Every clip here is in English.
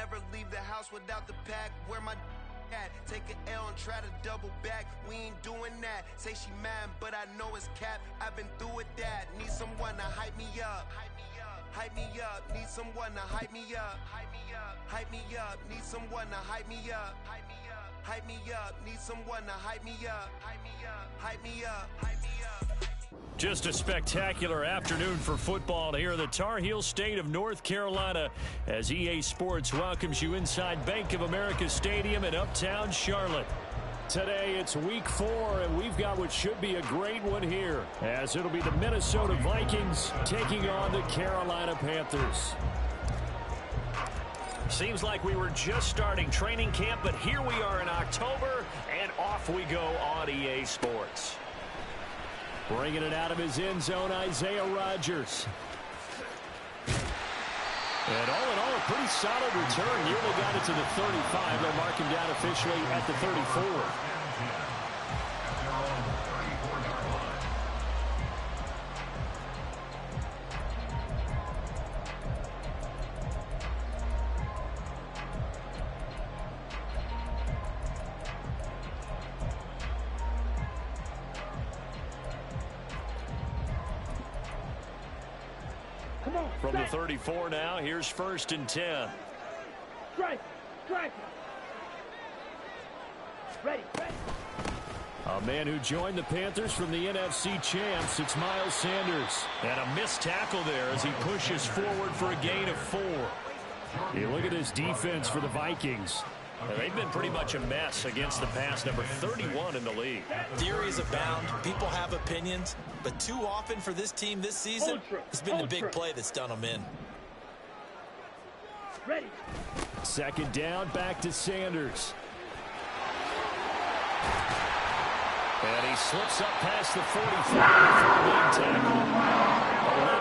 never leave the house without the pack. Where my at? Take an L and try to double back. We ain't doing that. Say she mad, but I know it's cap. I've been through with that. Need someone to hype me up. Hype me up. Need someone to hype me up. Hype me up. Hype me up. Need someone to hype me up. Hype me up. Hype me up. Need someone to hype me up. Hype me up. Hype me up. Hype me up. Just a spectacular afternoon for football here in the Tar Heel state of North Carolina as EA Sports welcomes you inside Bank of America Stadium in Uptown Charlotte. Today it's week 4, and we've got what should be a great one here, as it'll be the Minnesota Vikings taking on the Carolina Panthers. Seems like we were just starting training camp, but here we are in October, and off we go on EA Sports. Bringing it out of his end zone, Isaiah Rodgers. And all in all, a pretty solid return. Nearly got it to the 35. They'll mark him down officially at the 34. From the 34 now, here's 1st and 10. Strike. Ready. A man who joined the Panthers from the NFC champs, it's Miles Sanders. And a missed tackle there as he pushes forward for a gain of 4. You look at this defense for the Vikings. They've been pretty much a mess against the pass, number 31 in the league. Theories abound. People have opinions. But too often for this team this season, it's been the big play that's done them in. Ready. 2nd down, back to Sanders. And he slips up past the 45 for a big tackle.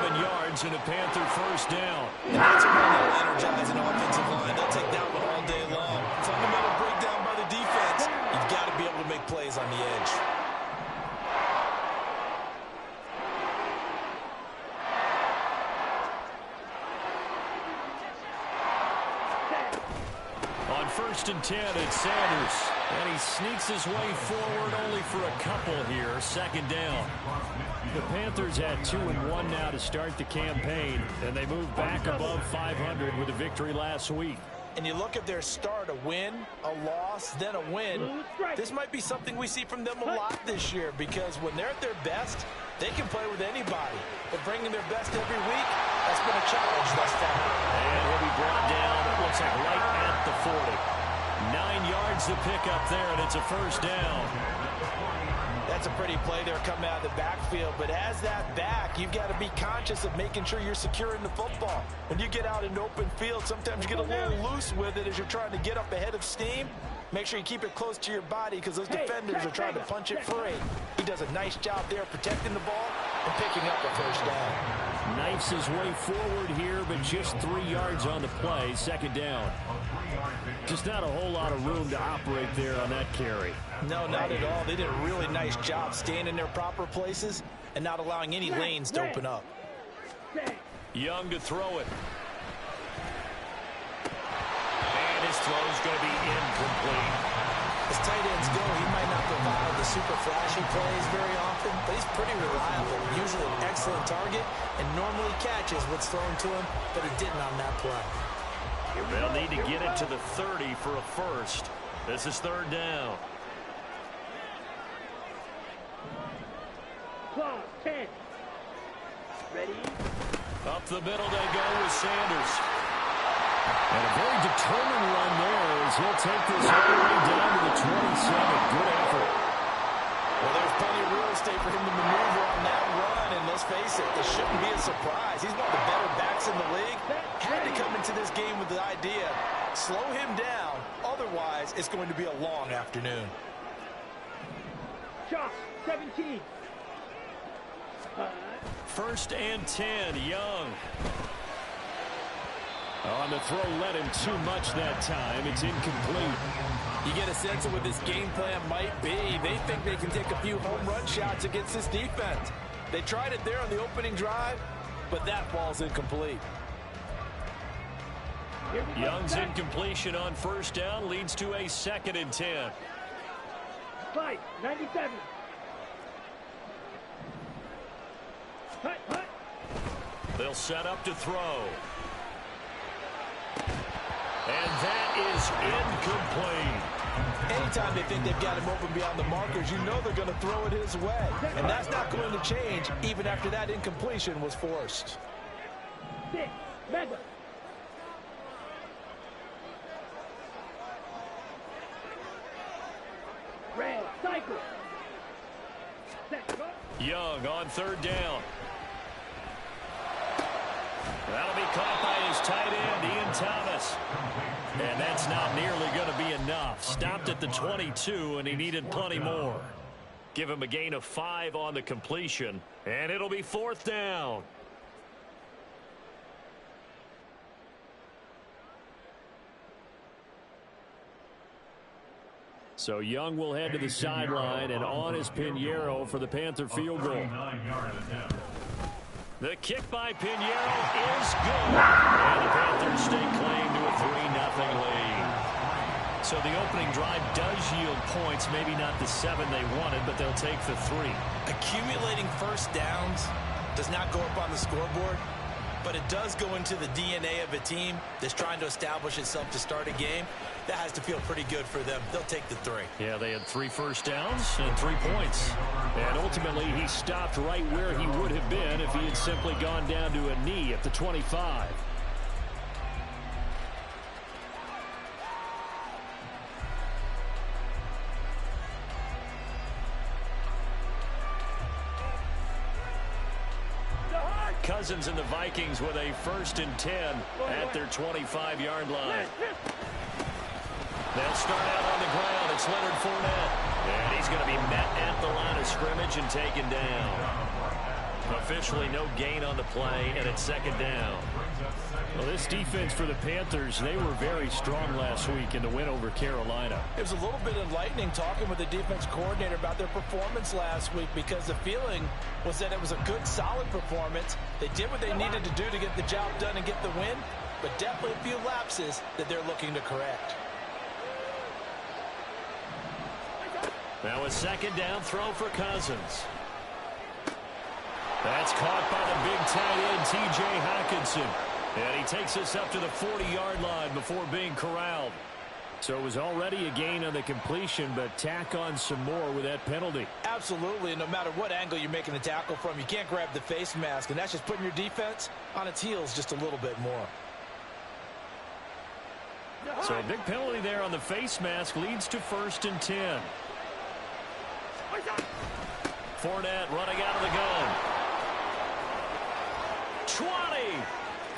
11 yards and a Panther 1st down. And that's a run that'll energize an offensive line. They'll take that one all day long. Fundamental breakdown by the defense. You've got to be able to make plays on the edge. On 1st and 10, it's Sanders. And he sneaks his way forward only for a couple here. 2nd down. The Panthers had 2-1 now to start the campaign, and they moved back above 500 with a victory last week. And you look at their start, a win, a loss, then a win. This might be something we see from them a lot this year, because when they're at their best, they can play with anybody. But bringing their best every week, that's been a challenge thus far. And he'll be brought down, it looks like right at the 40. 9 yards to pick up there, and it's a 1st down. That's a pretty play there coming out of the backfield, but as that back, you've got to be conscious of making sure you're securing the football. When you get out in open field, sometimes you get a little loose with it as you're trying to get up ahead of steam. Make sure you keep it close to your body because those defenders are trying to punch it free. He does a nice job there protecting the ball and picking up the 1st down. Knifes his way forward here, but just 3 yards on the play. 2nd down. Just not a whole lot of room to operate there on that carry. No, not at all. They did a really nice job staying in their proper places and not allowing any lanes to open up. Young to throw it. And his throw's going to be incomplete. As tight ends go, he might not provide the super flashy plays very often, but he's pretty reliable. Usually an excellent target and normally catches what's thrown to him, but he didn't on that play. They'll need to get it to the 30 for a 1st. This is 3rd down. 10. Ready. Up the middle they go with Sanders. And a very determined run there as he'll take this all the way down to the 27. Good effort. Well, there's plenty of real estate for him to maneuver on that run, and let's face it, this shouldn't be a surprise. He's one of the better backs in the league. Had to come into this game with the idea, slow him down, otherwise it's going to be a long afternoon. Shot, 17. 1st and 10, Young. On the throw, led him too much that time. It's incomplete. You get a sense of what this game plan might be. They think they can take a few home run shots against this defense. They tried it there on the opening drive, but that ball's incomplete. Young's incompletion on first down leads to a 2nd and 10. 97. Hut. They'll set up to throw. And that is incomplete. Anytime they think they've got him open beyond the markers, you know they're going to throw it his way. And that's not going to change even after that incompletion was forced. 6. Mega. Red. Cycle. Young on 3rd down. That'll be caught by his tight end, Ian Thomas. And that's not nearly going to be enough. Stopped at the 22, and he needed plenty more. Give him a gain of 5 on the completion, and it'll be 4th down. So Young will head to the sideline, and on is Pinheiro for the Panther field goal. The kick by Pinheiro is good. And the Panthers stake claim to a 3-0 lead. So the opening drive does yield points, maybe not the 7 they wanted, but they'll take the 3. Accumulating first downs does not go up on the scoreboard, but it does go into the DNA of a team that's trying to establish itself to start a game. That has to feel pretty good for them. They'll take the 3. Yeah, they had 3 first downs and 3 points. And ultimately, he stopped right where he would have been if he had simply gone down to a knee at the 25. Cousins and the Vikings with a 1st and 10 at their 25-yard line. They'll start out on the ground. It's Leonard Fournette. And he's going to be met at the line of scrimmage and taken down. Officially no gain on the play, and it's 2nd down. Well, this defense for the Panthers, they were very strong last week in the win over Carolina. It was a little bit enlightening talking with the defense coordinator about their performance last week, because the feeling was that it was a good, solid performance. They did what they needed to do to get the job done and get the win, but definitely a few lapses that they're looking to correct. Now a 2nd down throw for Cousins. That's caught by the big tight end, T.J. Hockenson. And he takes us up to the 40-yard line before being corralled. So it was already a gain on the completion, but tack on some more with that penalty. Absolutely, and no matter what angle you're making the tackle from, you can't grab the face mask, and that's just putting your defense on its heels just a little bit more. So a big penalty there on the face mask leads to 1st and 10. Fournette running out of the gun. 20.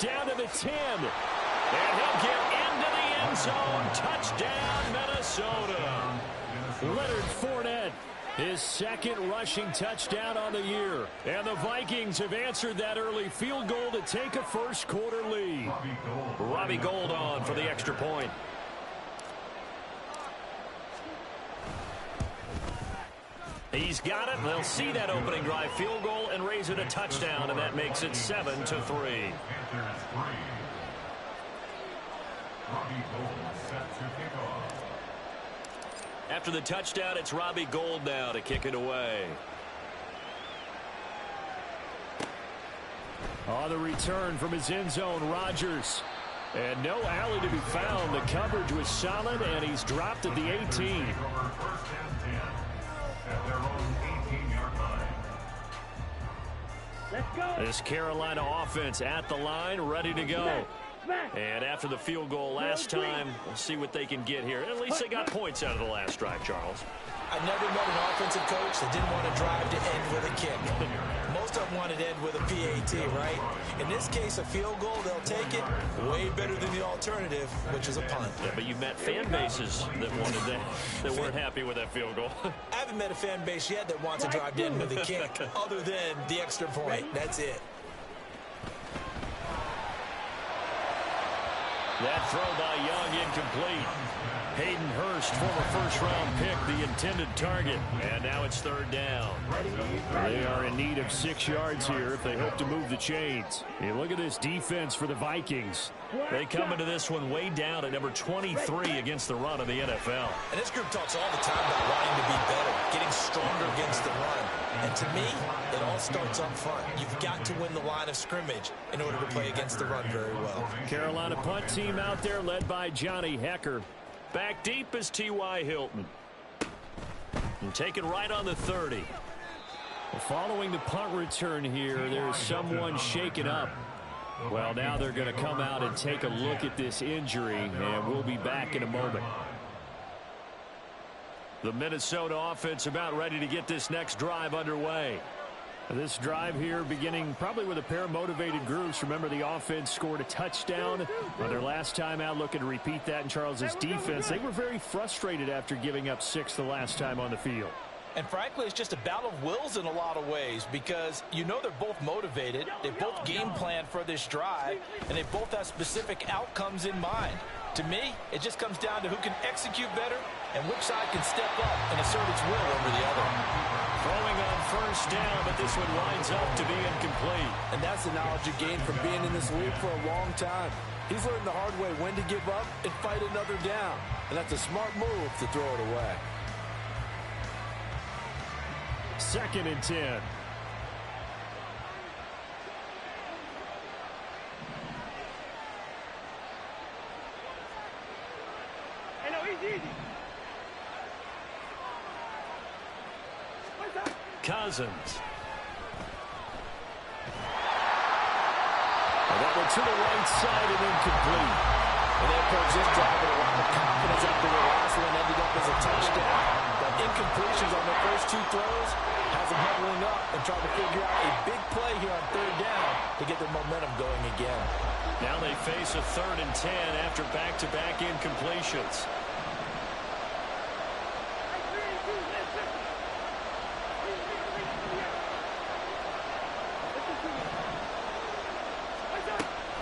Down to the 10. And he'll get into the end zone. Touchdown, Minnesota. Leonard Fournette, his 2nd rushing touchdown on the year. And the Vikings have answered that early field goal to take a first-quarter lead. Robbie Gould on for the extra point. He's got it. They'll see that opening drive field goal and raise it a touchdown, and that makes it 7-3. After the touchdown, it's Robbie Gould now to kick it away. On the return from his end zone, Rodgers. And no alley to be found. The coverage was solid, and he's dropped at the 18. Let's go. This Carolina offense at the line, ready to go. And after the field goal last time, we'll see what they can get here. At least they got points out of the last drive, Charles. I never met an offensive coach that didn't want to drive to end with a kick. Most of them wanted to end with a PAT, right? In this case, a field goal, they'll take it. Way better than the alternative, which is a punt. Yeah, but you met fan bases that wanted that, that weren't happy with that field goal. I haven't met a fan base yet that wants to drive to end with a kick, other than the extra point. That's it. That throw by Young incomplete. Hayden Hurst, former first-round pick, the intended target. And now it's third down. They are in need of 6 yards here if they hope to move the chains. You look at this defense for the Vikings. They come into this one way down at number 23 against the run of the NFL. And this group talks all the time about wanting to be better, getting stronger against the run. And to me, it all starts up front. You've got to win the line of scrimmage in order to play against the run very well. Carolina punt team out there led by Johnny Hecker. Back deep is T.Y. Hilton. And taken right on the 30. Following the punt return here, there's someone shaken up. Well, now they're going to come out and take a look at this injury, and we'll be back in a moment. The Minnesota offense about ready to get this next drive underway. This drive here beginning probably with a pair of motivated groups. Remember, the offense scored a touchdown on their last time out, looking to repeat that in Charles's defense. They were very frustrated after giving up 6 the last time on the field. And frankly, it's just a battle of wills in a lot of ways because you know they're both motivated. They both game plan for this drive, and they both have specific outcomes in mind. To me, it just comes down to who can execute better and which side can step up and assert its will over the other. Throwing on first down, but this one winds up to be incomplete. And that's the knowledge you gain from being in this league for a long time. He's learned the hard way when to give up and fight another down. And that's a smart move to throw it away. 2nd and 10. Cousins. And that one to the right side and incomplete. And they approach this drive with a lot of confidence after the last one ended up as a touchdown. But incompletions on their first 2 throws has them huddling up and trying to figure out a big play here on 3rd down to get their momentum going again. Now they face a 3rd and 10 after back-to-back incompletions.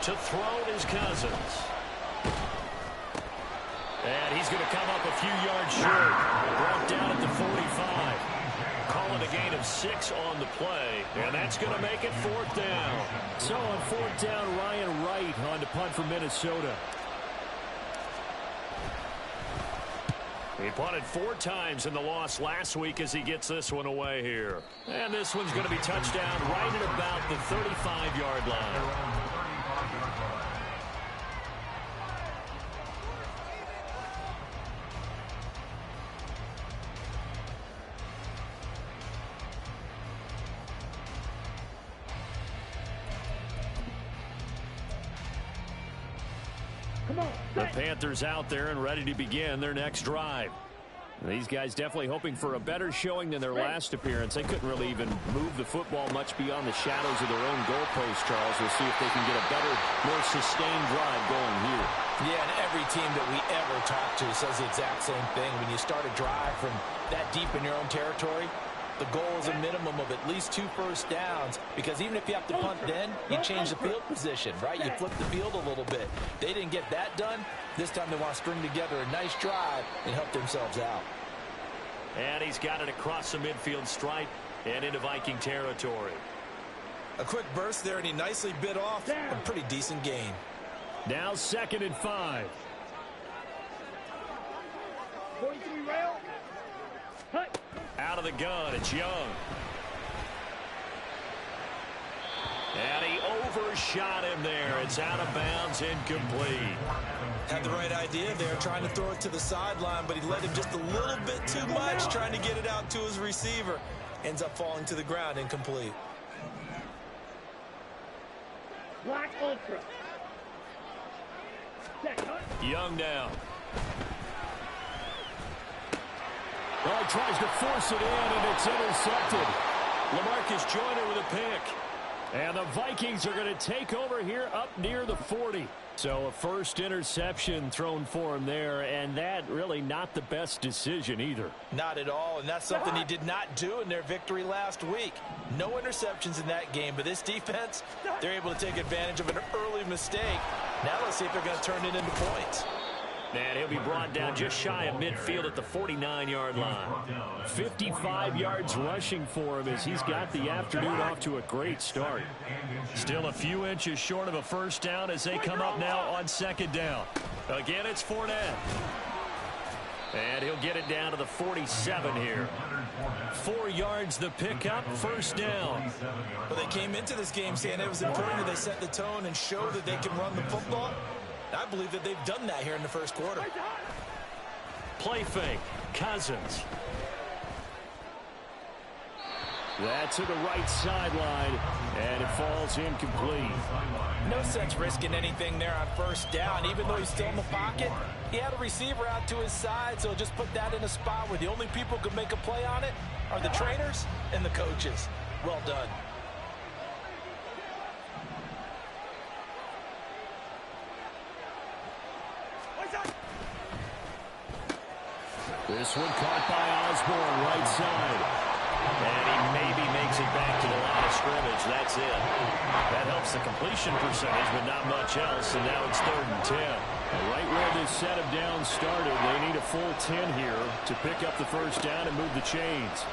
To throw is Cousins. And he's going to come up a few yards short. Brought down at the 45. Calling a gain of 6 on the play. And that's going to make it 4th down. So on 4th down, Ryan Wright on to punt for Minnesota. He punted 4 times in the loss last week as he gets this one away here. And this one's going to be touchdown right at about the 35-yard line. The Panthers out there and ready to begin their next drive. These guys definitely hoping for a better showing than their last appearance. They couldn't really even move the football much beyond the shadows of their own goalpost, Charles. We'll see if they can get a better, more sustained drive going here. Yeah, and every team that we ever talk to says the exact same thing. When you start a drive from that deep in your own territory, the goal is a minimum of at least 2 first downs, because even if you have to punt then, you change the field position, right? You flip the field a little bit. They didn't get that done. This time they want to string together a nice drive and help themselves out. And he's got it across the midfield stripe and into Viking territory. A quick burst there, and he nicely bit off a pretty decent gain. Now 2nd and 5. 43 rail. Cut. Out of the gun, it's Young. And he overshot him there. It's out of bounds, incomplete. Had the right idea there, trying to throw it to the sideline, but he let him just a little bit too much, trying to get it out to his receiver. Ends up falling to the ground, incomplete. Black Ultra. Young down. Well, he tries to force it in, and it's intercepted. LaMarcus Joyner with a pick. And the Vikings are going to take over here up near the 40. So a first interception thrown for him there, and that really not the best decision either. Not at all, and that's something he did not do in their victory last week. No interceptions in that game, but this defense, they're able to take advantage of an early mistake. Now let's see if they're going to turn it into points. And he'll be brought down just shy of midfield at the 49-yard line. 55 yards rushing for him as he's got the afternoon off to a great start. Still a few inches short of a first down as they come up now on second down. Again, it's Fournette. And he'll get it down to the 47 here. 4 yards the pickup, first down. Well, they came into this game saying it was important that they set the tone and show that they can run the football. I believe that they've done that here in the first quarter. Play fake, Cousins. That to the right sideline, and it falls incomplete. No sense risking anything there on first down. Even though he's still in the pocket, he had a receiver out to his side, so just put that in a spot where the only people who can make a play on it are the trainers and the coaches. Well done. This one caught by Osborne, right side. And he maybe makes it back to the line of scrimmage. That's it. That helps the completion percentage, but not much else. And now it's 3rd and 10. Right where this set of downs started, they need a full 10 here to pick up the first down and move the chains.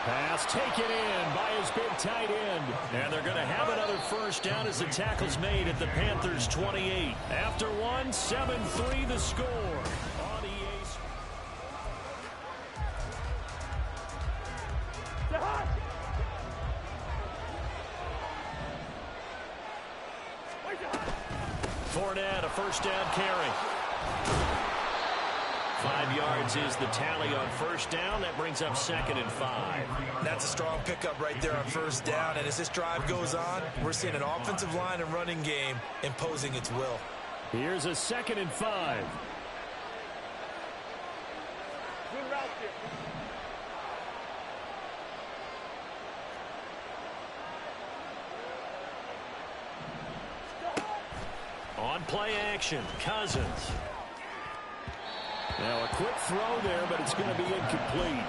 Pass taken in by his big tight end. And they're going to have another first down as the tackle's made at the Panthers' 28. After one, 7-3 the score. On EA Fournette, a first down carry. 5 yards is the tally on first down. That brings up 2nd and 5. That's a strong pickup right there on first down. And as this drive goes on, we're seeing an offensive line and running game imposing its will. Here's a 2nd and 5. Good route there. On play action, Cousins. Now a quick throw there, but it's going to be incomplete.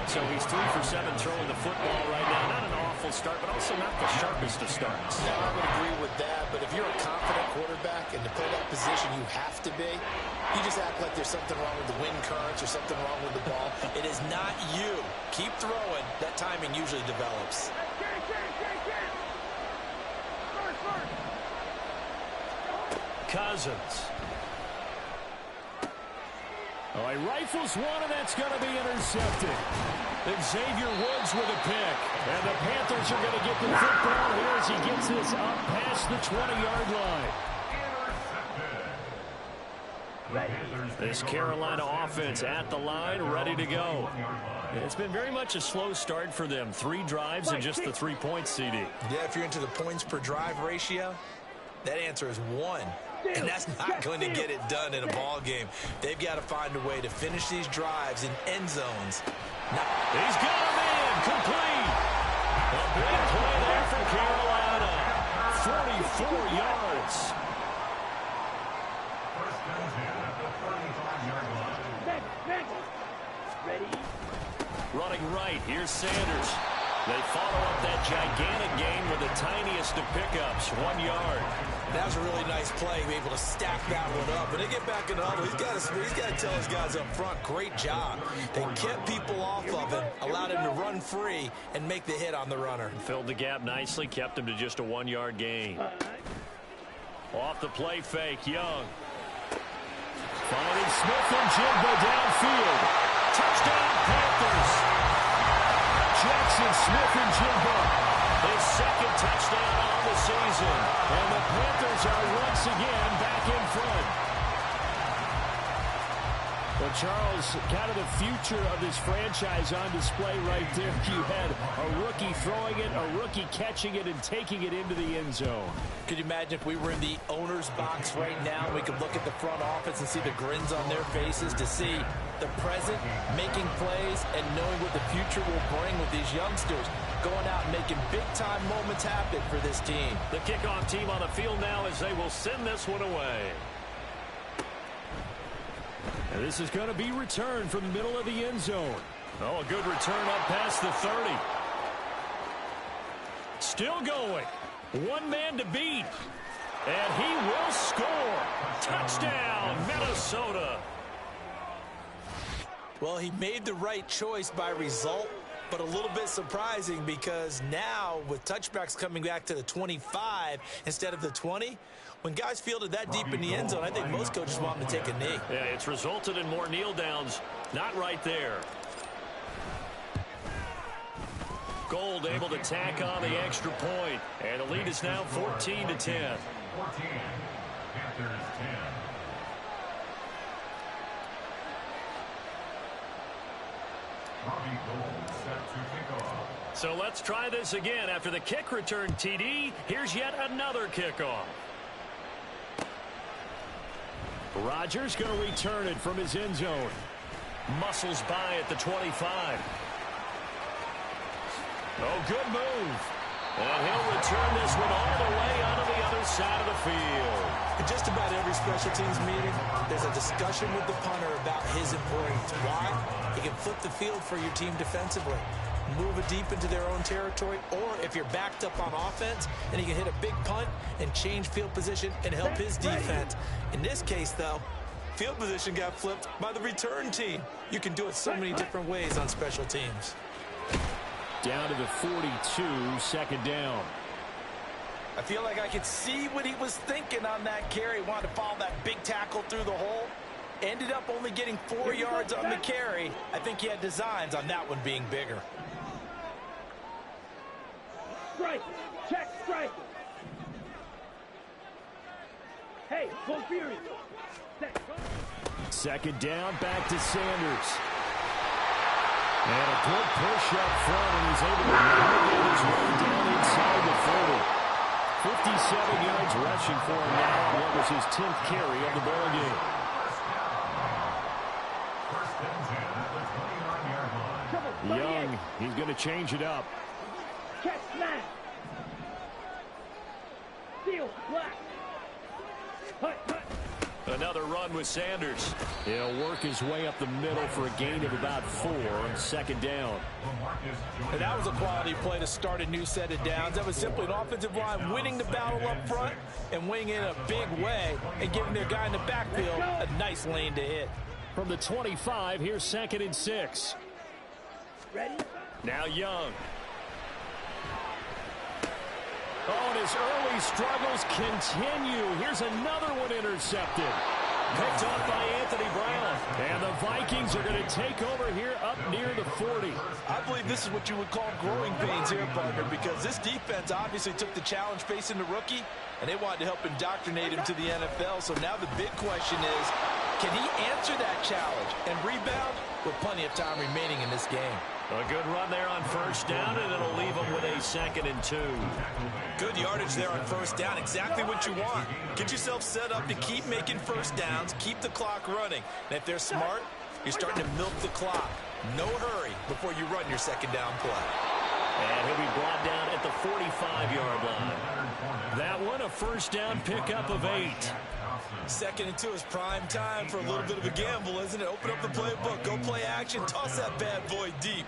So he's 3 for 7 throwing the football right now. Not an awful start, but also not the sharpest of starts. Yeah, I would agree with that, but if you're a confident quarterback and to play that position you have to be, you just act like there's something wrong with the wind currents or something wrong with the ball. It is not you. Keep throwing. That timing usually develops. Cousins. Oh, he rifles one, and that's going to be intercepted. Xavier Woods with a pick. And the Panthers are going to get the football here as he gets this up past the 20-yard line. This Carolina offense at the line, ready to go. It's been very much a slow start for them. 3 drives and just the 3 points, CD. Yeah, if you're into the points per drive ratio, that answer is 1. And that's not going to get it done in a ball game. They've got to find a way to finish these drives in end zones. He's got him in, complete. A big play there for Carolina. 44 yards. Ready? Running right, here's Sanders. They follow up that gigantic gain with the tiniest of pickups, 1 yard. That was a really nice play, able to stack that one up. When they get back in the huddle, he's got to tell his guys up front, great job. They kept people off of him, allowed him to run free, and make the hit on the runner. Filled the gap nicely, kept him to just a 1 yard gain. Off the play fake, Young. Finding Smith and Jigba downfield. Touchdown, Panthers. Jackson Smith-Njigba, his 2nd touchdown on the season. And the Panthers are once again back in front. Well, Charles, kind of the future of this franchise on display right there. You had a rookie throwing it, a rookie catching it, and taking it into the end zone. Could you imagine if we were in the owner's box right now, we could look at the front office and see the grins on their faces, to see the present, making plays, and knowing what the future will bring with these youngsters going out and making big-time moments happen for this team. The kickoff team on the field now as they will send this one away. And this is going to be returned from the middle of the end zone. Oh, a good return up past the 30. Still going. One man to beat. And he will score. Touchdown, Minnesota. Well, he made the right choice by result, but a little bit surprising because now with touchbacks coming back to the 25 instead of the 20, when guys fielded that deep in the end zone, I think most coaches want them to take a knee. Yeah, it's resulted in more kneel downs. Not right there. Gold able to tack on the extra point, and the lead is now 14-10. 14. Panthers 10. Robbie Gold set to kick off. So let's try this again. After the kick return TD, here's yet another kickoff. Rodgers going to return it from his end zone. Muscles by at the 25. Oh, good move. And he'll return this one all the way onto the other side of the field. In just about every special teams meeting, there's a discussion with the punter about his importance. Why? He can flip the field for your team defensively, move it deep into their own territory, or if you're backed up on offense, and he can hit a big punt and change field position and help his defense. In this case, though, field position got flipped by the return team. You can do it so many different ways on special teams. Down to the 42, second down. I feel like I could see what he was thinking on that carry. Wanted to follow that big tackle through the hole. Ended up only getting 4 yards on the carry. I think he had designs on that one being bigger. Strike. Check strike. Hey, full fury. Second down, back to Sanders. And a good push up front, and he's able to navigate his way down inside the 30. 57 yards rushing for him now. That was his 10th carry of the ball game. First and 10 at the 29-yard line. Young, he's going to change it up. Check smash. Steal black. Hut, hut. Another run with Sanders. He'll work his way up the middle for a gain of about 4 on second down. And that was a quality play to start a new set of downs. That was simply an offensive line winning the battle up front and winning in a big way and giving their guy in the backfield a nice lane to hit. From the 25, here's second and 6. Ready? Now Young. Oh, and his early struggles continue. Here's another one intercepted. Picked off by Anthony Brown. And the Vikings are going to take over here up near the 40. I believe this is what you would call growing pains here, partner, because this defense obviously took the challenge facing the rookie, and they wanted to help indoctrinate him to the NFL. So now the big question is, can he answer that challenge and rebound with plenty of time remaining in this game? A good run there on first down, and it'll leave him with a 2nd and 2. Good yardage there on first down. Exactly what you want. Get yourself set up to keep making first downs, keep the clock running. And if they're smart, you're starting to milk the clock. No hurry before you run your second down play. And he'll be brought down at the 45-yard line. That one, a first down pickup of 8. 2nd and 2 is prime time for a little bit of a gamble, isn't it? Open up the playbook, go play action, toss that bad boy deep.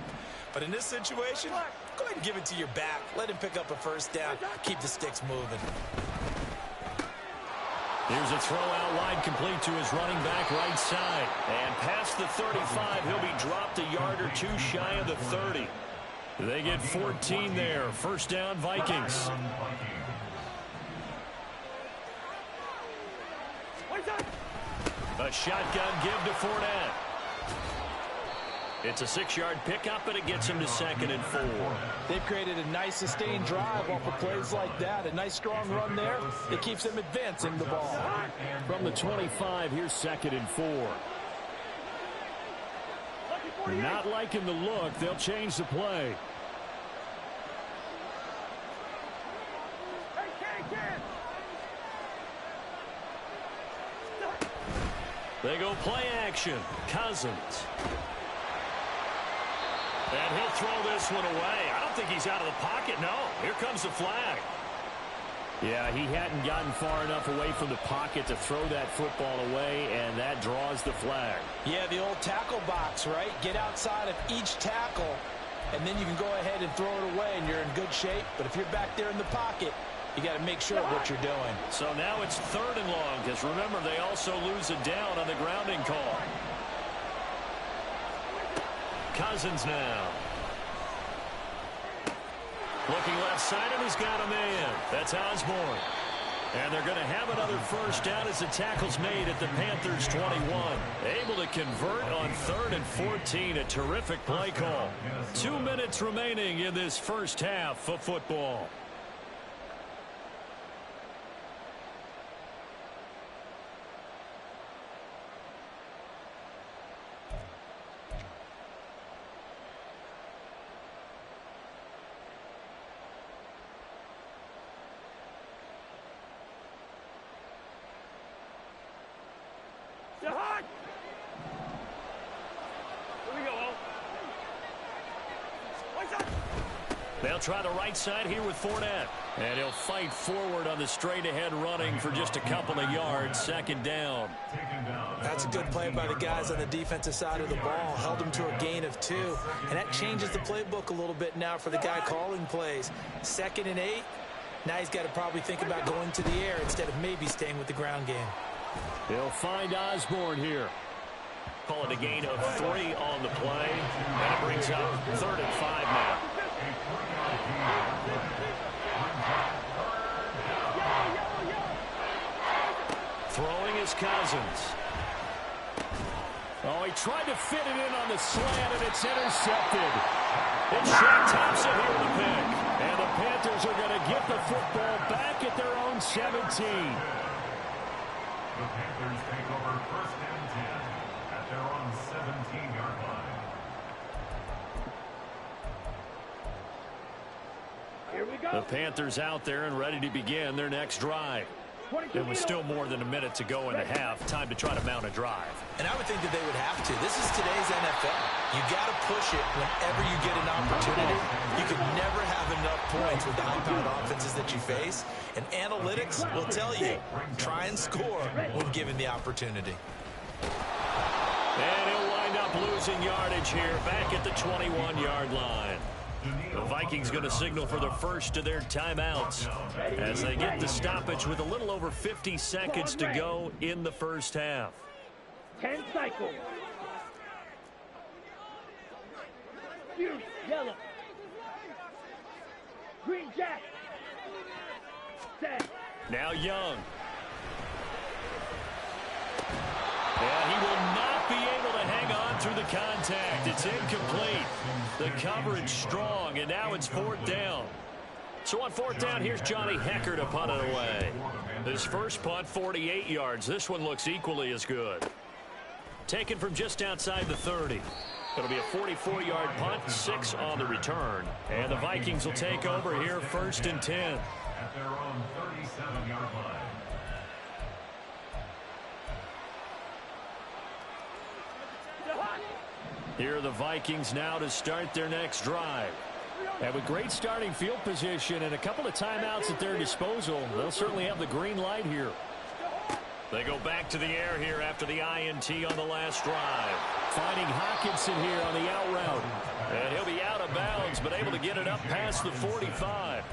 But in this situation, go ahead and give it to your back. Let him pick up a first down. Keep the sticks moving. Here's a throw out wide, complete to his running back right side. And past the 35, he'll be dropped a yard or 2 shy of the 30. They get 14 there. First down, Vikings. A shotgun give to Fournette. It's a 6-yard pickup, but it gets him to 2nd and 4. They've created a nice sustained drive off of plays like that. A nice strong run there. It keeps them advancing the ball. From the 25, here's 2nd and 4. Not liking the look. They'll change the play. They go play action. Cousins. And he'll throw this one away. I don't think he's out of the pocket. No, here comes the flag. Yeah, he hadn't gotten far enough away from the pocket to throw that football away, and that draws the flag. Yeah, the old tackle box, right? Get outside of each tackle, and then you can go ahead and throw it away, and you're in good shape. But if you're back there in the pocket, You got to make sure of what you're doing. So now it's 3rd and long, because remember, they also lose a down on the grounding call. Cousins now. Looking left side, and he's got a man. That's Osborne. And they're going to have another first down as the tackle's made at the Panthers' 21. Able to convert on 3rd and 14. A terrific play call. 2 minutes remaining in this first half of football. They'll try the right side here with Fournette. And he'll fight forward on the straight-ahead running for just a couple of yards. 2nd down. That's a good play by the guys on the defensive side of the ball. Held them to a gain of 2. And that changes the playbook a little bit now for the guy calling plays. 2nd and 8. Now he's got to probably think about going to the air instead of maybe staying with the ground game. He'll find Osborne here. Call it a gain of 3 on the play. And it brings up 3rd and 5 now. Throwing is Cousins. Oh, he tried to fit it in on the slant, and it's intercepted. It's Shaq Thompson here with the pick. And the Panthers are going to get the football back at their own 17. The Panthers take over 1st and 10 at their own 17-yard line. Here we go. The Panthers out there and ready to begin their next drive. It was still more than a minute to go in the half. Time to try to mount a drive. And I would think that they would have to. This is today's NFL. You got to push it whenever you get an opportunity. You could never have enough points with the high-powered offenses that you face. And analytics will tell you, try and score when given the opportunity. And he'll wind up losing yardage here back at the 21-yard line. The Vikings going to signal for the first of their timeouts as they get the stoppage with a little over 50 seconds to go in the first half. 10 cycles. Fuse, yellow. Green jack. Set. Now Young. And he will not be able to hang on through the contact. It's incomplete. The coverage strong, and now it's 4th down. So on 4th down, here's Johnny Hecker to punt it away. His first punt, 48 yards. This one looks equally as good. Taken from just outside the 30. It'll be a 44-yard punt, 6 on the return. And the Vikings will take over here 1st and 10. At their own 37-yard line. Here are the Vikings now to start their next drive. And with great starting field position and a couple of timeouts at their disposal, they'll certainly have the green light here. They go back to the air here after the INT on the last drive. Finding Hockenson here on the out route. And he'll be out of bounds, but able to get it up past the 45.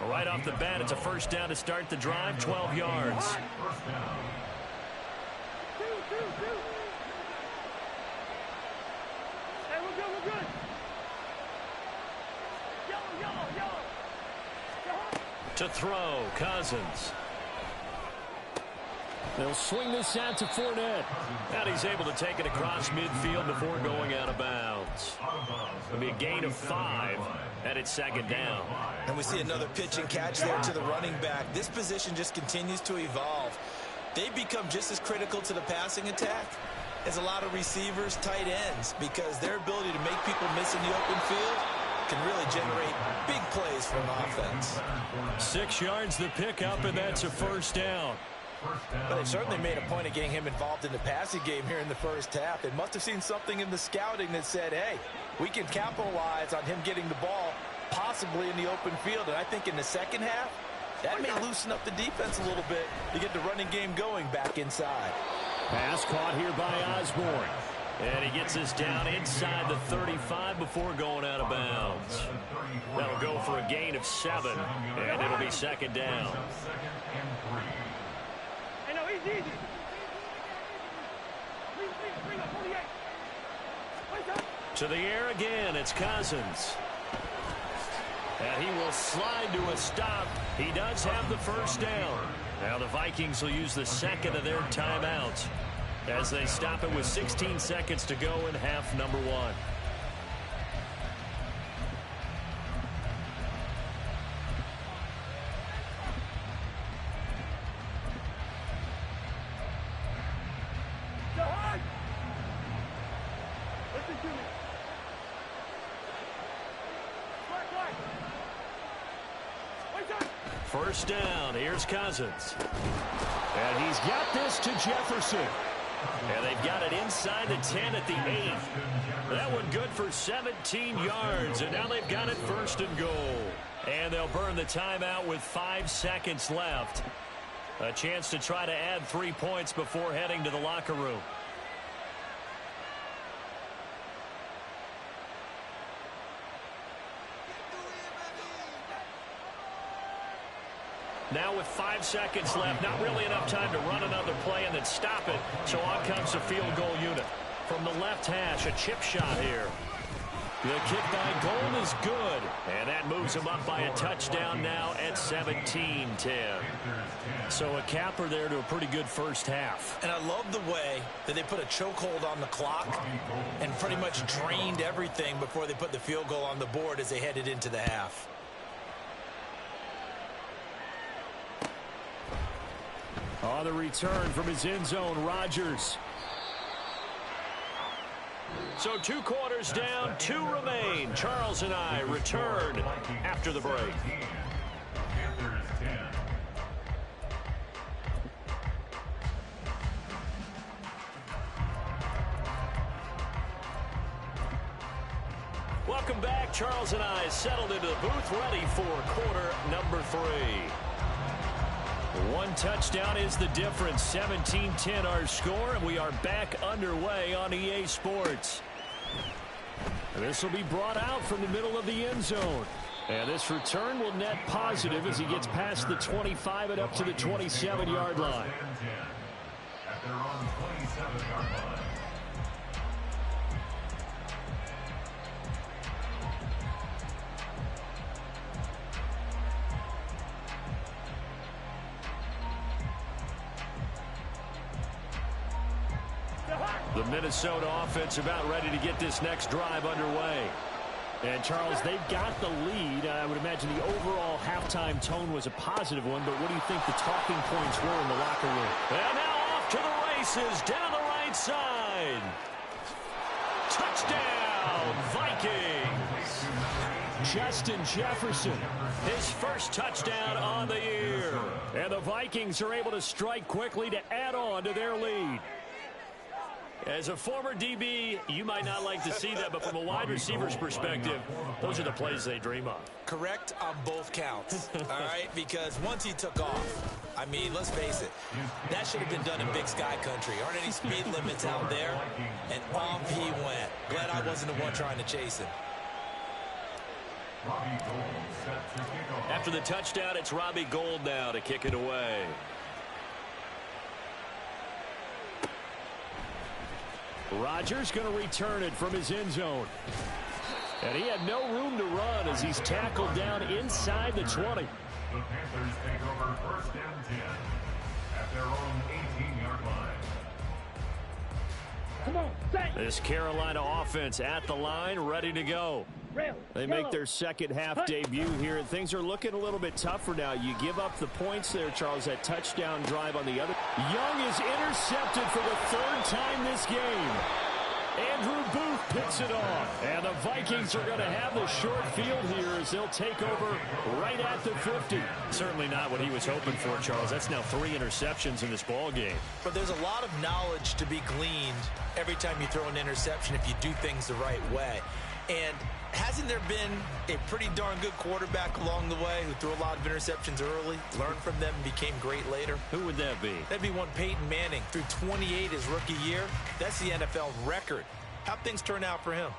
Right off the bat, it's a first down to start the drive, 12 yards. First down. Hey, we're good, we're good. Yellow. To throw, Cousins. They'll swing this out to Fournette. And he's able to take it across midfield before going out of bounds. It'll be a gain of 5, and it's 2nd down. And we see another pitch and catch there to the running back. This position just continues to evolve. They become just as critical to the passing attack as a lot of receivers, tight ends, because their ability to make people miss in the open field can really generate big plays for an offense. 6 yards the pickup, and that's a first down. But they've certainly made a point of getting him involved in the passing game here in the first half. They must have seen something in the scouting that said, hey, we can capitalize on him getting the ball possibly in the open field. And I think in the second half, that may loosen up the defense a little bit to get the running game going back inside. Pass caught here by Osborne. And he gets us down inside the 35 before going out of bounds. That'll go for a gain of of 7, and it'll be second down. Hey, no, easy. Bring up 48. Wait up. To the air again, it's Cousins. And he will slide to a stop. He does have the first down. Now the Vikings will use the second of their timeouts as they stop it with 16 seconds to go in half number 1. Listen to me. First down, here's Cousins. And he's got this to Jefferson. And they've got it inside the 10 at the 8. That one good for 17 yards, and now they've got it first and goal. And they'll burn the timeout with 5 seconds left. A chance to try to add 3 points before heading to the locker room. Now with 5 seconds left, not really enough time to run another play and then stop it. So on comes the field goal unit. From the left hash, a chip shot here. The kick by Gold is good. And that moves him up by a touchdown now at 17-10. So a capper there to a pretty good first half. And I love the way that they put a chokehold on the clock and pretty much drained everything before they put the field goal on the board as they headed into the half. On the return from his end zone, Rodgers. So 2 quarters down, 2 remain. Charles and I return after the break. Welcome back. Charles and I settled into the booth, ready for quarter number 3. 1 touchdown is the difference. 17-10 our score, and we are back underway on EA Sports. And this will be brought out from the middle of the end zone. And this return will net positive as he gets past the 25 and up to the 27-yard line. At their own 27-yard line. The Minnesota offense about ready to get this next drive underway. And, Charles, they've got the lead. I would imagine the overall halftime tone was a positive one, but what do you think the talking points were in the locker room? And now off to the races, down the right side. Touchdown, Vikings. Justin Jefferson, his first touchdown on the year. And the Vikings are able to strike quickly to add on to their lead. As a former DB, you might not like to see that, but from a wide receiver's perspective, those are the plays they dream of. Correct on both counts, all right? Because once he took off, I mean, let's face it, that should have been done in Big Sky Country. Aren't any speed limits out there? And off he went. Glad I wasn't the one trying to chase him. After the touchdown, it's Robbie Gould now to kick it away. Rodgers going to return it from his end zone. And he had no room to run as he's tackled down inside the 20. The Panthers take over first and 10 at their own 18-yard line. Come on, stay. This Carolina offense at the line, ready to go. They make their second half debut here, and things are looking a little bit tougher now. You give up the points there, Charles, that touchdown drive on the other. Young is intercepted for the 3rd time this game. Andrew Booth picks it off. And the Vikings are going to have the short field here as they'll take over right at the 50. Certainly not what he was hoping for, Charles. That's now 3 interceptions in this ball game. But there's a lot of knowledge to be gleaned every time you throw an interception if you do things the right way. And hasn't there been a pretty darn good quarterback along the way who threw a lot of interceptions early, learned from them, and became great later? Who would that be? That'd be one Peyton Manning. Threw 28 his rookie year. That's the NFL record. How'd things turn out for him?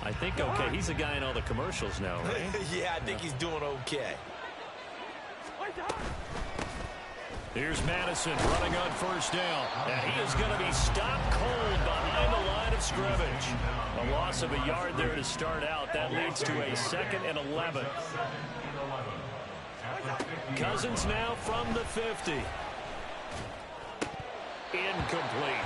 I think okay. He's a guy in all the commercials now, right? Yeah, I think he's doing okay. Here's Madison running on first down. And he is going to be stopped cold behind the line of scrimmage. A loss of a yard there to start out. That leads to a 2nd and 11. Cousins now from the 50. Incomplete.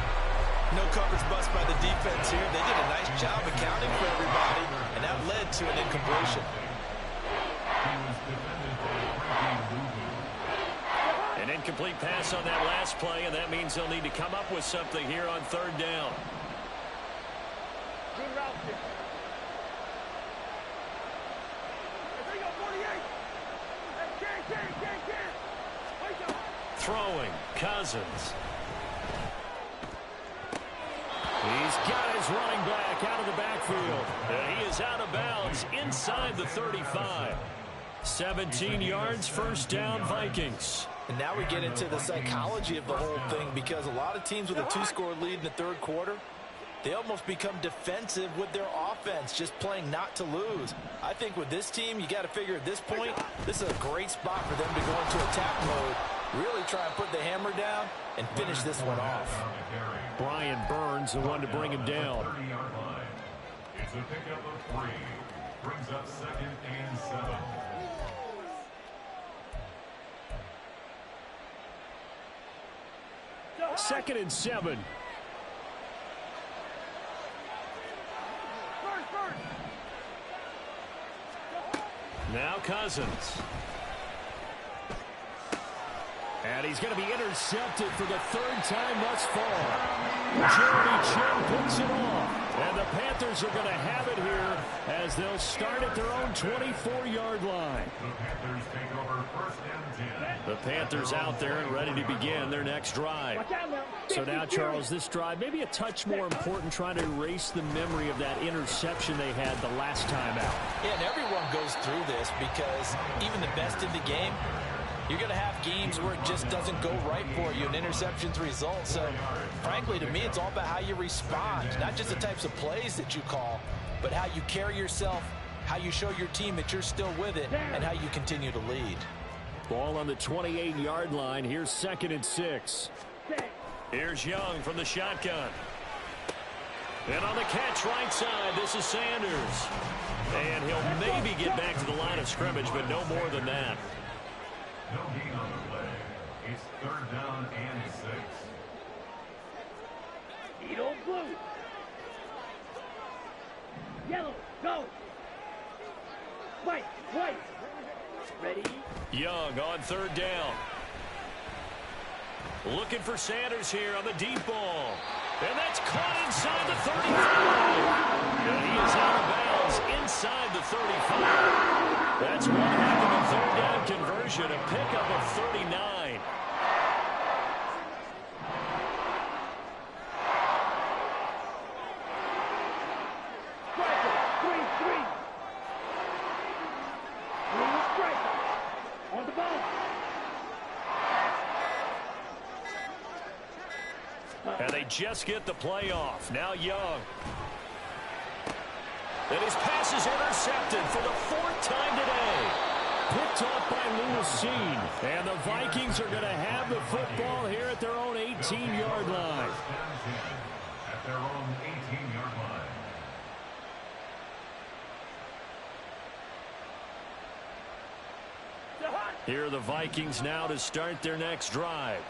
No coverage bust by the defense here. They did a nice job accounting for everybody, and that led to an incompletion. An incomplete pass on that last play, and that means they'll need to come up with something here on 3rd down. Good route. There you go, 48. Throwing, Cousins. He's got his running back out of the backfield. And he is out of bounds inside the 35. 17 yards, 1st down, Vikings. And now we get into the psychology of the whole thing, because a lot of teams with a 2-score lead in the 3rd quarter, they almost become defensive with their offense, just playing not to lose. I think with this team, you got to figure at this point, this is a great spot for them to go into attack mode, really try and put the hammer down and finish this one off. Brian Burns, the one to bring him down. It's a pickup of 3. Brings up 2nd and 7. Second and 7. Now Cousins. And he's going to be intercepted for the 3rd time thus far. Jeremy Chin picks it off. And the Panthers are going to have it here as they'll start at their own 24-yard line. The Panthers take over 1st and 10. The Panthers out there and ready to begin their next drive. So now, Charles, this drive maybe a touch more important, trying to erase the memory of that interception they had the last time out. Yeah, and everyone goes through this, because even the best in the game, you're going to have games where it just doesn't go right for you, and interceptions result. So, frankly, to me, it's all about how you respond, not just the types of plays that you call, but how you carry yourself, how you show your team that you're still with it, and how you continue to lead. Ball on the 28-yard line. Here's 2nd and 6. Here's Young from the shotgun. And on the catch right side, this is Sanders. And he'll maybe get back to the line of scrimmage, but no more than that. No gain on the play. It's 3rd down and 6. Edo blue. Yellow, go. White. Ready? Young on 3rd down. Looking for Sanders here on the deep ball. And that's caught inside the 35. And he is out of bounds inside the 35. That's one heck of a 3rd down conversion, a pickup of 39. On the ball. And they just get the play off. Now Young. And his pass is intercepted for the 4th time today. Picked off by Lewis Cine. And the Vikings are going to have the football here at their own 18-yard line. At their own 18-yard line. Here are the Vikings now to start their next drive.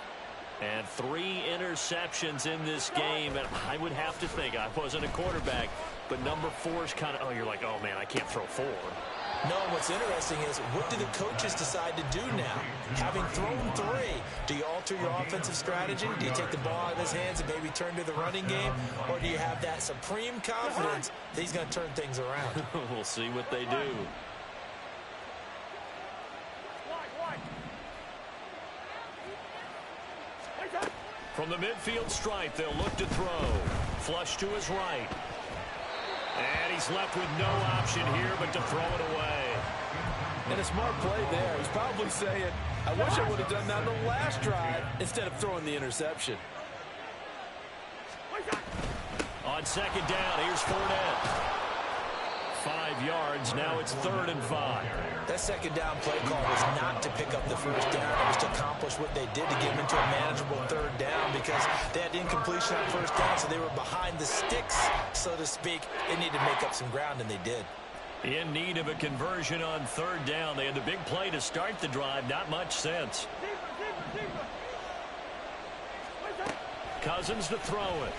And 3 interceptions in this game. And I would have to think, I wasn't a quarterback, but number 4 is kind of, oh, you're like, oh, man, I can't throw 4. No, what's interesting is, what do the coaches decide to do now? Having thrown 3, do you alter your offensive strategy? Do you take the ball out of his hands and maybe turn to the running game? Or do you have that supreme confidence that he's going to turn things around? We'll see what they do. From the midfield stripe, they'll look to throw. Flush to his right. And he's left with no option here but to throw it away. And a smart play there. He's probably saying, I wish I would have done that on the last drive instead of throwing the interception. On 2nd down, here's Fournette. 5 yards. Now it's 3rd and 5. That second down play call was not to pick up the first down. It was to accomplish what they did to get them into a manageable 3rd down because they had incompletion on first down, so they were behind the sticks, so to speak. They needed to make up some ground, and they did. In need of a conversion on 3rd down. They had the big play to start the drive. Not much sense. Cousins to throw it.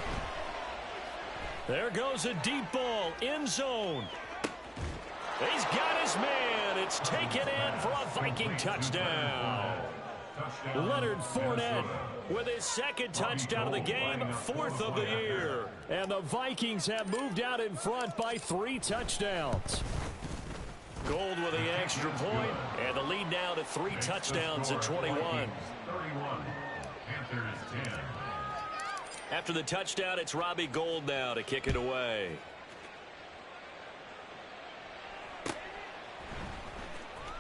There goes a deep ball. End zone. He's got his man. It's taken in for a Viking touchdown. Leonard Fournette with his 2nd touchdown of the game, 4th of the year. And the Vikings have moved out in front by 3 touchdowns. Gold with the extra point, and the lead now to 3 touchdowns at 21. 31. Panthers 10. After the touchdown, it's Robbie Gould now to kick it away.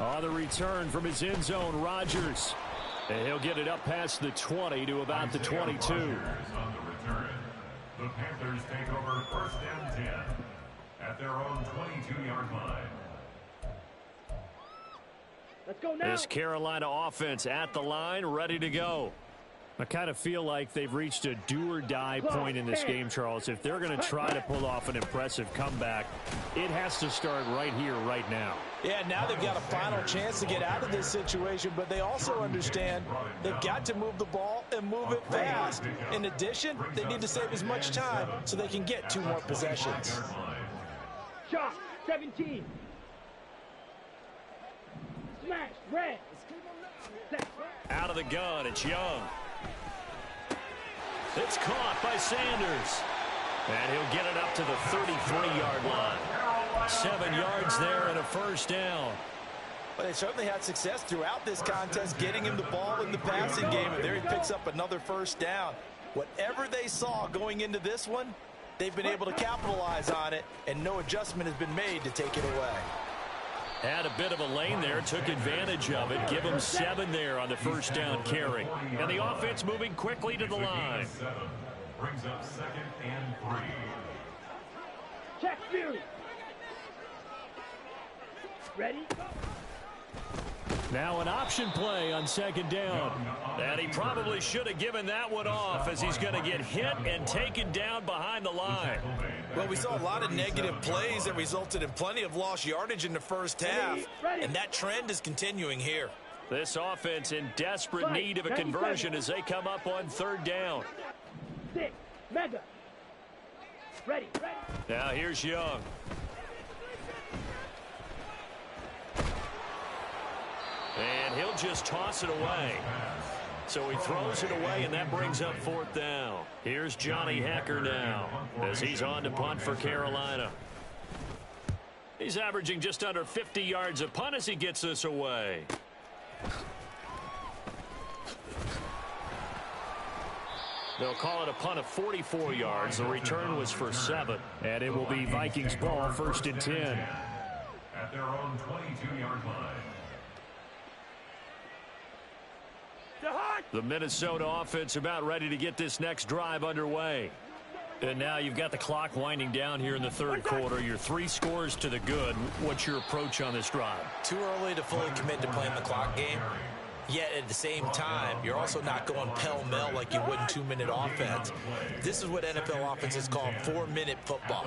On the return from his end zone, Rodgers. And he'll get it up past the 20 to about the 22. On the return. The Panthers take over 1st and 10 at their own 22-yard line. Let's go now. This Carolina offense at the line, ready to go. I kind of feel like they've reached a do-or-die point in this game, Charles. If they're going to try to pull off an impressive comeback, it has to start right here, right now. Yeah, now they've got a final chance to get out of this situation, but they also understand they've got to move the ball and move it fast. In addition, they need to save as much time so they can get 2 more possessions. Shot, 17. Smash, red. Out of the gun, it's Young. It's caught by Sanders. And he'll get it up to the 33-yard line. 7 yards there and a 1st down. But they certainly had success throughout this contest getting him the ball in the passing game, and there he picks up another 1st down. Whatever they saw going into this one, they've been able to capitalize on it, and no adjustment has been made to take it away. Had a bit of a lane there, took advantage of it. Give him 7 there on the 1st down carry. And the offense moving quickly to the line. 7 brings up 2nd and 3. Check Fury. Ready? Now an option play on 2nd down. And he probably should have given that one off as he's going to get hit and taken down behind the line. Well, we saw a lot of negative plays that resulted in plenty of lost yardage in the first half, and that trend is continuing here. This offense in desperate need of a conversion as they come up on 3rd down. 6, mega. Ready. Now here's Young. And he'll just toss it away. So he throws it away, and that brings up 4th down. Here's Johnny Hecker now as he's on to punt for Carolina. He's averaging just under 50 yards a punt as he gets this away. They'll call it a punt of 44 yards. The return was for 7. And it will be Vikings ball, 1st and 10. At their own 22-yard line. The Minnesota offense about ready to get this next drive underway. And now you've got the clock winding down here in the 3rd quarter. You're 3 scores to the good. What's your approach on this drive? Too early to fully commit to playing the clock game. Yet at the same time, you're also not going pell-mell like you would in 2-minute offense. This is what NFL offenses call 4-minute football.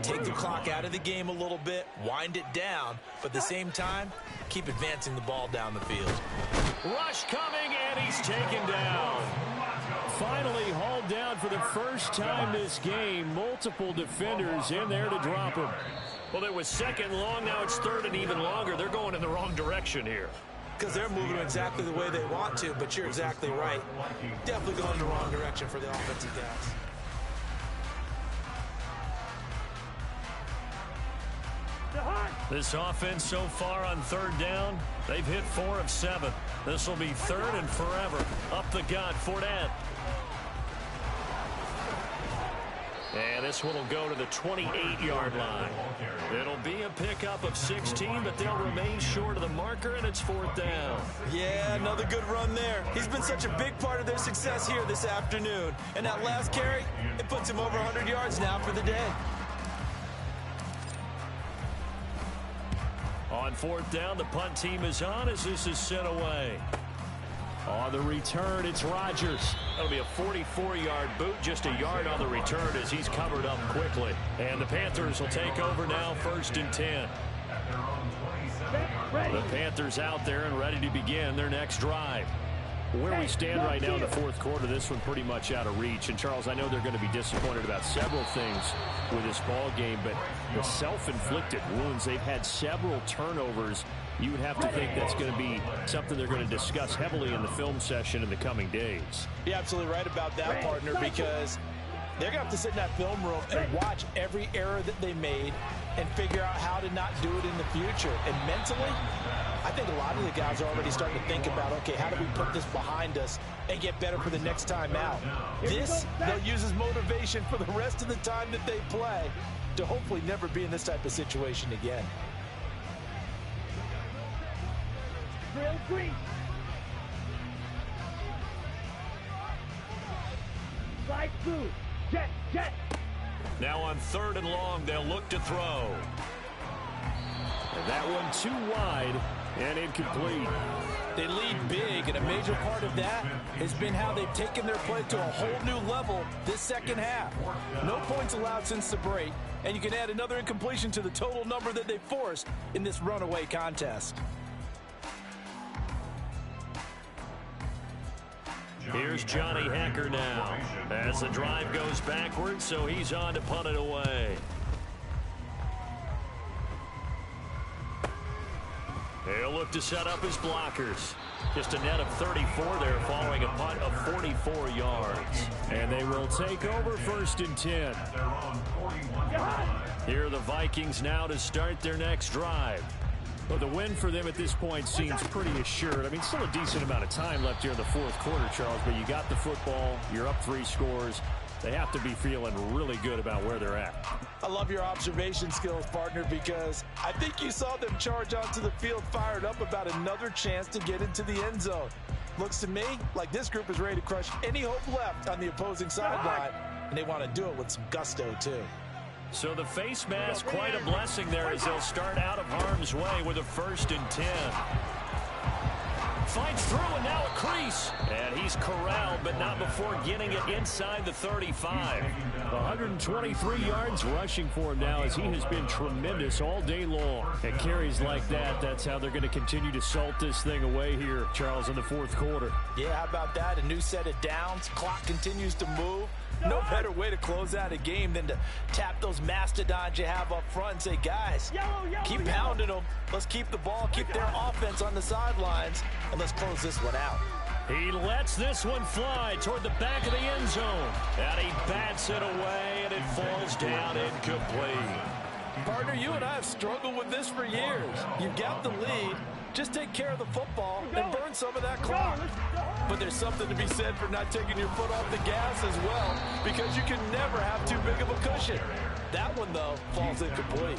Take the clock out of the game a little bit, wind it down, but at the same time, keep advancing the ball down the field. Rush coming, and he's taken down. Finally hauled down for the first time this game. Multiple defenders in there to drop him. Well, it was 2nd long. Now it's 3rd and even longer. They're going in the wrong direction here. Because they're moving exactly the way they want to, but you're exactly right. Definitely going in the wrong direction for the offensive guys. This offense so far on 3rd down, they've hit 4 of 7. This will be 3rd and forever. Up the gut, Fournette. And this one will go to the 28-yard line. It'll be a pickup of 16, but they'll remain short of the marker, and it's 4th down. Yeah, another good run there. He's been such a big part of their success here this afternoon. And that last carry, it puts him over 100 yards now for the day. On fourth down, the punt team is on as this is sent away. On the return, it's Rodgers. That'll be a 44-yard boot, just a yard on the return as he's covered up quickly. And the Panthers will take over now, 1st and 10. The Panthers out there and ready to begin their next drive. Where we stand right now in the fourth quarter, this one pretty much out of reach. And, Charles, I know they're going to be disappointed about several things with this ball game, but the self-inflicted wounds, they've had several turnovers. You would have to think that's going to be something they're going to discuss heavily in the film session in the coming days. You're absolutely right about that, partner, because they're going to have to sit in that film room and watch every error that they made and figure out how to not do it in the future. And mentally, I think a lot of the guys are already starting to think about, okay, how do we put this behind us and get better for the next time out? This, they'll use as motivation for the rest of the time that they play to hopefully never be in this type of situation again. Drill green. Slide through. Jet, jet. Now on 3rd and long, they'll look to throw. And that one too wide and incomplete. They lead big, and a major part of that has been how they've taken their play to a whole new level this second half. No points allowed since the break, and you can add another incompletion to the total number that they forced in this runaway contest. Here's Johnny Hecker now as the drive goes backwards, so he's on to punt it away. He'll look to set up his blockers. Just a net of 34 there following a punt of 44 yards. And they will take over 1st and 10. Here are the Vikings now to start their next drive. Well, the win for them at this point seems pretty assured. I mean, still a decent amount of time left here in the fourth quarter, Charles, but you got the football, you're up 3 scores. They have to be feeling really good about where they're at. I love your observation skills, partner, because I think you saw them charge onto the field fired up about another chance to get into the end zone. Looks to me like this group is ready to crush any hope left on the opposing sideline, and they want to do it with some gusto, too. So the face mask, quite a blessing there as they'll start out of harm's way with a 1st and 10. Fights through and now a crease. And he's corralled, but not before getting it inside the 35. 123 yards rushing for him now as he has been tremendous all day long. And carries like that, that's how they're going to continue to salt this thing away here, Charles, in the fourth quarter. Yeah, how about that? A new set of downs. Clock continues to move. No better way to close out a game than to tap those mastodons you have up front and say, guys, keep pounding them. Let's keep the ball, keep their offense on the sidelines, and let's close this one out. He lets this one fly toward the back of the end zone. And he bats it away, and it falls down incomplete. Partner, you and I have struggled with this for years. You've got the lead. Just take care of the football and burn some of that clock. But there's something to be said for not taking your foot off the gas as well, because you can never have too big of a cushion. That one, though, falls incomplete.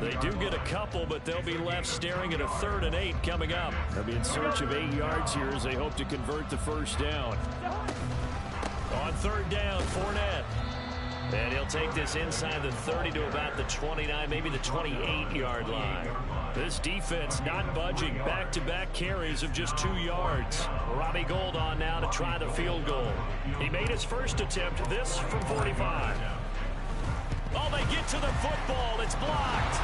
They do get a couple, but they'll be left staring at a 3rd and 8 coming up. They'll be in search of 8 yards here as they hope to convert the first down. On 3rd down, Fournette. And he'll take this inside the 30 to about the 29, maybe the 28-yard line. This defense not budging. Back-to-back carries of just 2 yards. Robbie Gould on now to try the field goal. He made his first attempt, this from 45. Oh, they get to the football. It's blocked.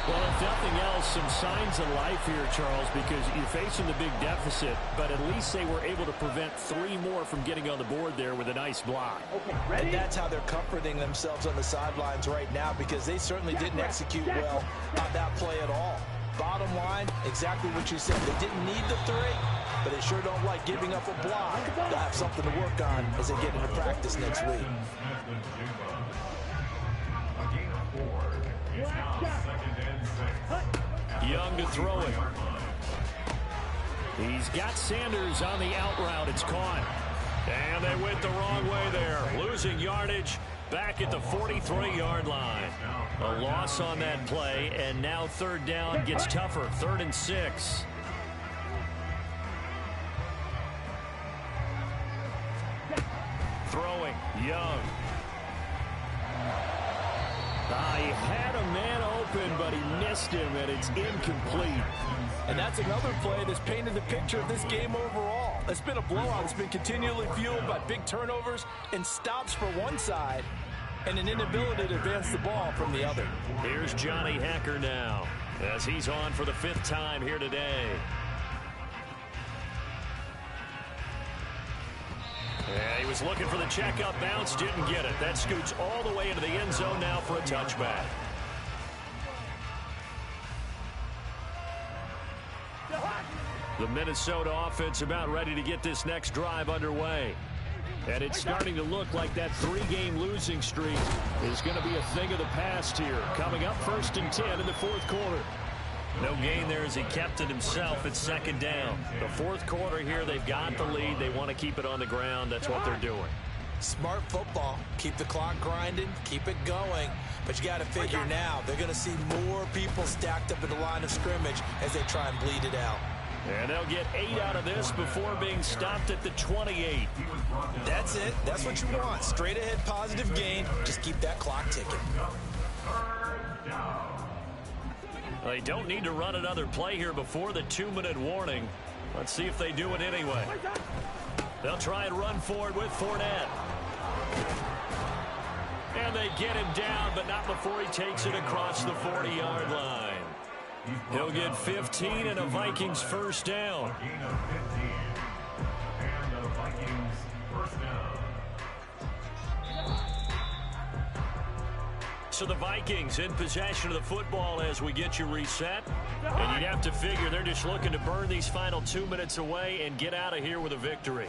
Well, if nothing else, some signs of life here, Charles, because you're facing the big deficit, but at least they were able to prevent 3 more from getting on the board there with a nice block. Okay, ready? And that's how they're comforting themselves on the sidelines right now, because they certainly didn't execute well on that play at all. Bottom line, exactly what you said. They didn't need the 3, but they sure don't like giving up a block. They'll have something to work on as they get into practice next week. Young to throw it. He's got Sanders on the out route. It's caught. And they went the wrong way there. Losing yardage back at the 43-yard line. A loss on that play, and now 3rd down gets tougher. 3rd and 6. Throwing, Young. He had a man open, but he missed him, and it's incomplete. And that's another play that's painted the picture of this game overall. It's been a blowout. It's been continually fueled by big turnovers and stops for one side and an inability to advance the ball from the other. Here's Johnny Hacker now as he's on for the 5th time here today. Yeah, he was looking for the checkup bounce, didn't get it. That scoots all the way into the end zone now for a touchback. The Minnesota offense about ready to get this next drive underway. And it's starting to look like that 3-game losing streak is going to be a thing of the past here. Coming up 1st and 10 in the 4th quarter. No gain there as he kept it himself at 2nd down. The 4th quarter here, they've got the lead. They want to keep it on the ground. That's what they're doing. Smart football. Keep the clock grinding. Keep it going. But you got to figure now, they're going to see more people stacked up at the line of scrimmage as they try and bleed it out. And they'll get 8 out of this before being stopped at the 28. That's it. That's what you want. Straight ahead positive gain. Just keep that clock ticking. They don't need to run another play here before the 2-minute warning. Let's see if they do it anyway. They'll try and run forward with Fournette. And they get him down, but not before he takes it across the 40-yard line. He'll get 15 and a Vikings 1st down. Gain of 15. And the Vikings 1st down. So the Vikings in possession of the football as we get you reset. And you'd have to figure they're just looking to burn these final 2 minutes away and get out of here with a victory.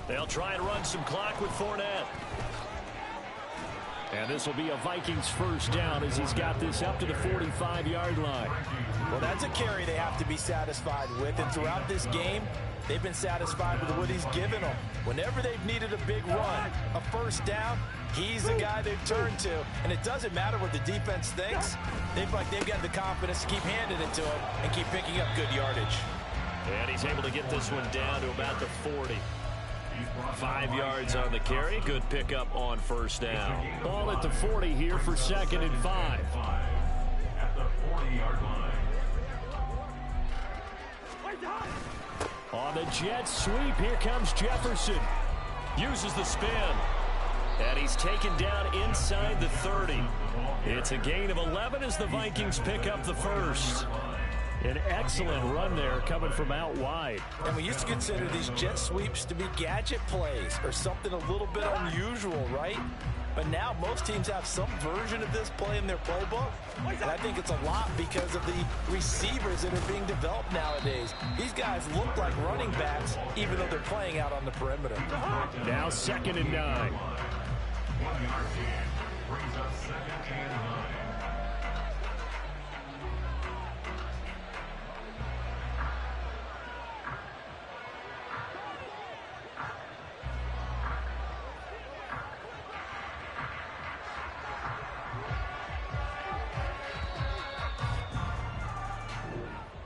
They'll try and run some clock with Fournette. And this will be a Vikings 1st down as he's got this up to the 45-yard line. Well, that's a carry they have to be satisfied with. And throughout this game, they've been satisfied with what he's given them. Whenever they've needed a big run, a 1st down, he's the guy they've turned to. And it doesn't matter what the defense thinks. They've got the confidence to keep handing it to him and keep picking up good yardage. And he's able to get this one down to about the 40. 5 yards on the carry. Good pickup on 1st down. Ball at the 40 here for 2nd and 5. At the 40-yard line. On the jet sweep, here comes Jefferson. Uses the spin. And he's taken down inside the 30. It's a gain of 11 as the Vikings pick up the 1st. An excellent run there coming from out wide. And we used to consider these jet sweeps to be gadget plays or something a little bit unusual, right? But now most teams have some version of this play in their playbook. And I think it's a lot because of the receivers that are being developed nowadays. These guys look like running backs even though they're playing out on the perimeter. Now 2nd and 9. 1-yard gain brings up 2nd and 9.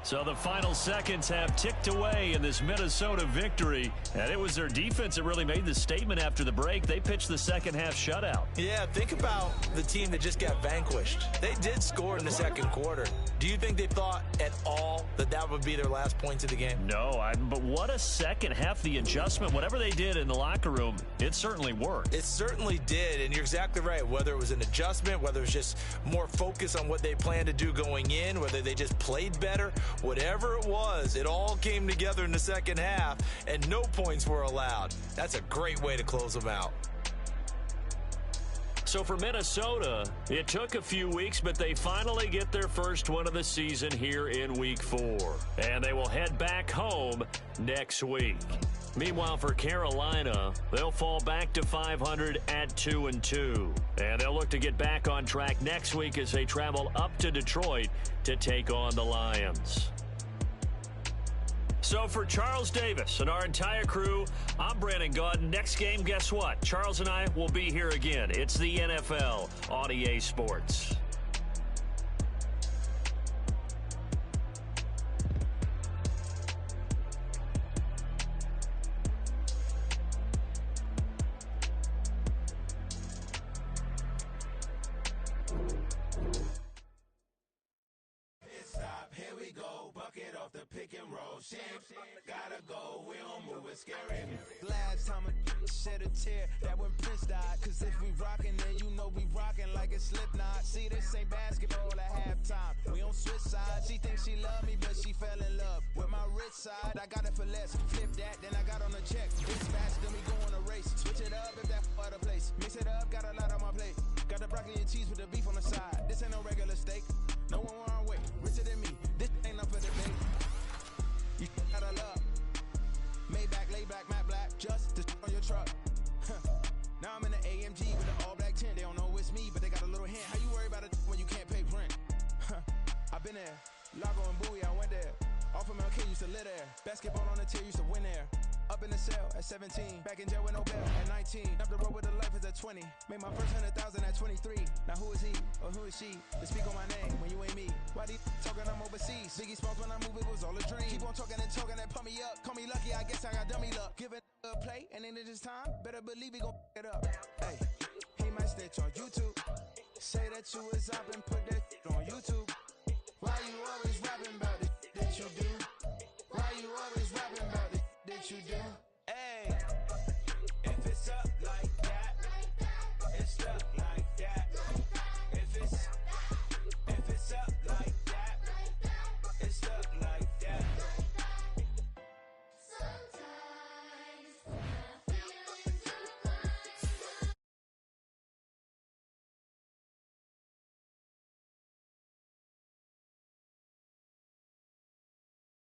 So the final seconds have ticked away in this Minnesota victory. And it was their defense that really made the statement after the break. They pitched the second half shutout. Yeah, think about the team that just got vanquished. They did score in the 2nd quarter. Do you think they thought at all that that would be their last points of the game? No, but what a second half. The adjustment, whatever they did in the locker room, it certainly worked. It certainly did, and you're exactly right. Whether it was an adjustment, whether it was just more focus on what they planned to do going in, whether they just played better, whatever it was, it all came together in the second half, and no points were allowed. That's a great way to close them out. So for Minnesota, it took a few weeks, but they finally get their first one of the season here in Week 4. And they will head back home next week. Meanwhile, for Carolina, they'll fall back to 500 at 2-2. And they'll look to get back on track next week as they travel up to Detroit to take on the Lions. So for Charles Davis and our entire crew, I'm Brandon Gaudin. Next game, guess what? Charles and I will be here again. It's the NFL on EA Sports. off the pick and roll. Shit, gotta go, we don't move, it's scary. Last time a shed a tear, that when Prince died. Cause if we rockin', then you know we rockin' like it's Slipknot. See, this ain't basketball at halftime. We on switch sides. She thinks she love me, but she fell in love with my rich side. I got it for less. Flip that, then I got on a check. It's fast, then we go on a race. Switch it up if that other place. Mix it up, got a lot on my plate. Got the broccoli and cheese with the beef on the side. This ain't no regular steak. No one wrong way. Richer than me. This ain't up for debate. You got a love. Maybach, lay back, matte black. Just to on your truck. Now I'm in the AMG with the all black tint. They don't know it's me, but they got a little hint. How you worry about it when you can't pay rent? I've been there. Lago and Bowie, I went there. Off of MLK, used to live there. Basketball on the tier, used to win there. Up in the cell at 17. Back in jail with no bail at 19. Up the road with the life is at 20. Made my first 100,000 at 23. Now who is he or who is she? They speak on my name when you ain't me. Why they talking I'm overseas? Biggie Smalls when I move, it was all a dream. Keep on talking and pump me up. Call me lucky, I guess I got dummy luck. Give it a play and then it's time. Better believe he gon' it up. Hey, he might snitch on YouTube. Say that you was up and put that on YouTube. Why you always rapping about it that you do? Why you always rapping about it that you do? Hey,